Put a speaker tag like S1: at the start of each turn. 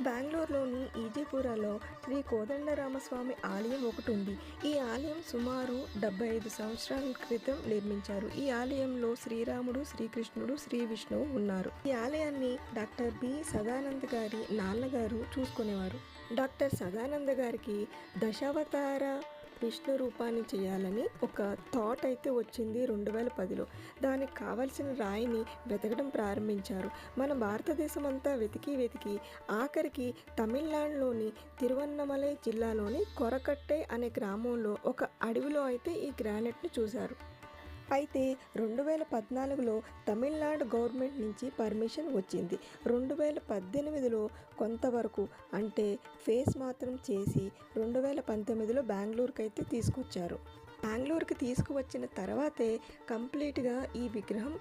S1: బెంగళూరులోని ఈజీపురాలో శ్రీ కోదండరామస్వామి ఆలయం ఒకటి ఉంది. ఈ ఆలయం సుమారు 75 సంవత్సరాల క్రితం నిర్మించారు. ఈ ఆలయంలో శ్రీరాముడు, శ్రీకృష్ణుడు, శ్రీ విష్ణువు ఉన్నారు. ఈ ఆలయాన్ని డాక్టర్ బి సదానంద్ గారి నాన్నగారు చూసుకునేవారు. డాక్టర్ సదానంద గారికి దశావతార విష్ణు రూపాన్ని చేయాలని ఒక థాట్ అయితే వచ్చింది 2010లో. దానికి కావలసిన రాయిని వెతకడం ప్రారంభించారు. మన భారతదేశం అంతా వెతికి ఆఖరికి తమిళనాడులోని తిరువన్నమలై జిల్లాలోని కొరకట్టే అనే గ్రామంలో ఒక అడవిలో అయితే ఈ గ్రానైట్ని చూశారు. అయితే 2014లో తమిళనాడు గవర్నమెంట్ నుంచి పర్మిషన్ వచ్చింది. 2018లో కొంతవరకు అంటే ఫేస్ మాత్రం చేసి 2019లో బెంగళూరుకి అయితే తీసుకొచ్చారు. బెంగళూరుకి తీసుకువచ్చిన తర్వాతే కంప్లీట్గా ఈ విగ్రహం